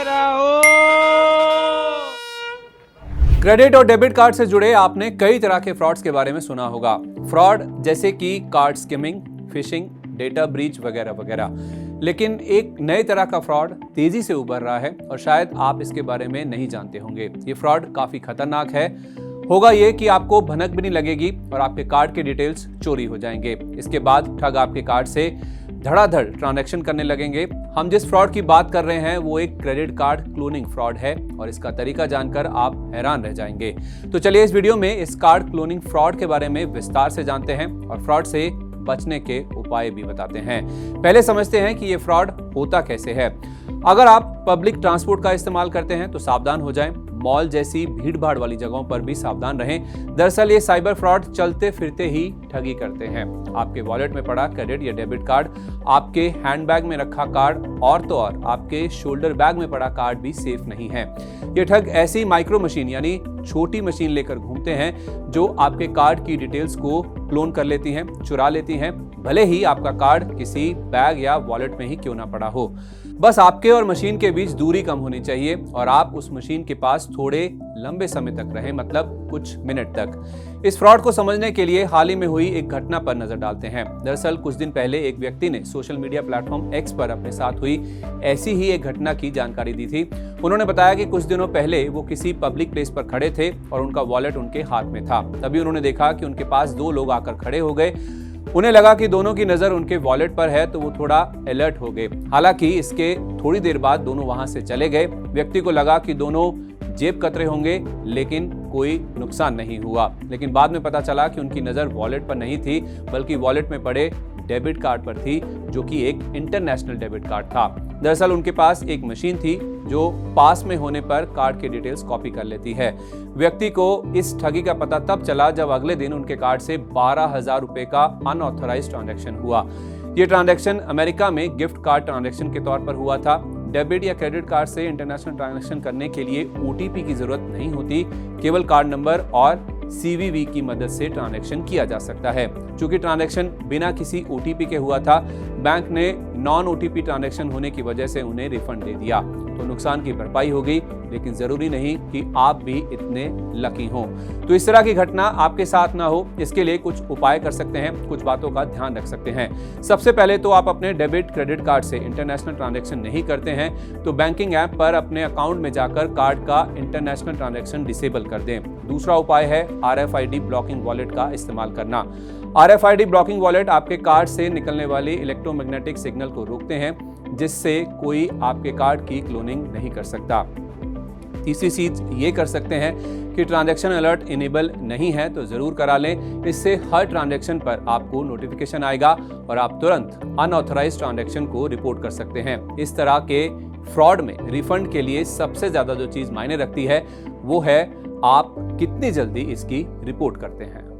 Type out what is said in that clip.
रहो। क्रेडिट और debit card से जुड़े आपने कई तरह के फ्रॉड्स के बारे में सुना होगा। फ्रॉड जैसे कि card skimming, fishing, data breach वगैरह वगैरह। लेकिन एक नए तरह का फ्रॉड तेजी से उभर रहा है और शायद आप इसके बारे में नहीं जानते होंगे। ये फ्रॉड काफी खतरनाक है। होगा ये कि आपको भनक भी नहीं लगेगी और आपके कार्ड के डिटेल्स चोरी हो जाएंगे। इसके बाद ठग आपके कार्ड से धड़ाधड़ ट्रांजैक्शन करने लगेंगे। हम जिस फ्रॉड की बात कर रहे हैं वो एक क्रेडिट कार्ड क्लोनिंग फ्रॉड है और इसका तरीका जानकर आप हैरान रह जाएंगे। तो चलिए इस वीडियो में इस कार्ड क्लोनिंग फ्रॉड के बारे में विस्तार से जानते हैं और फ्रॉड से बचने के उपाय भी बताते हैं। पहले समझते हैं कि ये फ्रॉड होता कैसे है। अगर आप पब्लिक ट्रांसपोर्ट का इस्तेमाल करते हैं तो सावधान हो जाएं। मॉल जैसी भीड़-भाड़ वाली जगहों पर भी सावधान रहें। दरअसल ये साइबर फ्रॉड चलते फिरते ही ठगी करते हैं। आपके वॉलेट में पड़ा क्रेडिट या डेबिट कार्ड, आपके हैंडबैग में रखा कार्ड और तो और आपके शोल्डर बैग में पड़ा कार्ड भी सेफ नहीं है। ये ठग ऐसी माइक्रो मशीन यानी छोटी मशीन लेकर घूमते हैं जो आपके कार्ड की डिटेल्स को क्लोन कर लेती हैं, चुरा लेती हैं, भले ही आपका कार्ड किसी बैग या वॉलेट में ही क्यों ना पड़ा हो। बस आपके और मशीन के बीच दूरी कम होनी चाहिए और आप उस मशीन के पास थोड़े लंबे समय तक रहें, मतलब कुछ मिनट तक। इस फ्रॉड को समझने के लिए हाल ही में हुई एक घटना पर नजर डालते हैं। दरअसल कुछ दिन पहले एक व्यक्ति ने सोशल मीडिया प्लेटफॉर्म एक्स पर अपने साथ हुई ऐसी ही एक घटना की जानकारी दी थी। उन्होंने बताया कि कुछ दिनों पहले वो किसी पब्लिक प्लेस पर खड़े थे और उनका वॉलेट उनके हाथ में था। तभी उन्होंने देखा कि उनके पास दो लोग आकर खड़े हो गए। उन्हें लगा कि दोनों की नजर उनके वॉलेट पर है तो वो थोड़ा अलर्ट हो गए। हालांकि इसके थोड़ी देर बाद दोनों वहां से चले गए। व्यक्ति को लगा कि दोनों जेब कतरे होंगे लेकिन कोई नुकसान नहीं हुआ। लेकिन बाद में पता चला कि उनकी नजर वॉलेट पर नहीं थी बल्कि वॉलेट में पड़े डेबिट कार्ड पर थी, जो कि एक इंटरनेशनल डेबिट कार्ड था। दरअसल उनके पास एक मशीन थी जो पास में होने पर कार्ड के डिटेल्स कॉपी कर लेती है। व्यक्ति को इस ठगी का पता तब चला जब अगले दिन उनके कार्ड से 12,000 रुपए का अनऑथराइज्ड ट्रांजैक्शन हुआ। ये ट्रांजैक्शन अमेरिका में गिफ्ट कार्ड ट्रांजैक्शन के तौर पर हुआ था। डेबिट या क्रेडिट कार्ड से इंटरनेशनल ट्रांजैक्शन करने के लिए OTP की जरूरत नहीं होती, केवल कार्ड नंबर और CVV की मदद से ट्रांजैक्शन किया जा सकता है। चूंकि ट्रांजैक्शन बिना किसी OTP के हुआ था, बैंक ने नॉन OTP ट्रांजैक्शन होने की वजह से उन्हें रिफंड दे दिया। तो नुकसान की भरपाई हो गई, लेकिन जरूरी नहीं कि आप भी इतने लकी हों। तो इस तरह की घटना आपके साथ ना हो, इसके लिए कुछ उपाय कर सकते हैं, कुछ बातों का ध्यान रख सकते हैं। सबसे पहले तो आप अपने डेबिट क्रेडिट कार्ड से इंटरनेशनल ट्रांजैक्शन नहीं करते हैं तो बैंकिंग ऐप पर अपने अकाउंट में जाकर कार्ड का इंटरनेशनल ट्रांजैक्शन डिसेबल कर दें। दूसरा उपाय है RFID ब्लॉकिंग वॉलेट का इस्तेमाल करना। RFID ब्लॉकिंग वॉलेट आपके कार्ड से निकलने वाले इलेक्ट्रोमैग्नेटिक सिग्नल को रोकते हैं, जिससे कोई आपके कार्ड की क्लोनिंग नहीं कर सकता। तीसरी चीज ये कर सकते हैं कि ट्रांजैक्शन अलर्ट इनेबल नहीं है तो जरूर करा लें। इससे हर ट्रांजैक्शन पर आपको नोटिफिकेशन आएगा और आप तुरंत अनऑथराइज्ड ट्रांजैक्शन को रिपोर्ट कर सकते हैं। इस तरह के फ्रॉड में रिफंड के लिए सबसे ज्यादा जो चीज मायने रखती है वो है आप कितनी जल्दी इसकी रिपोर्ट करते हैं।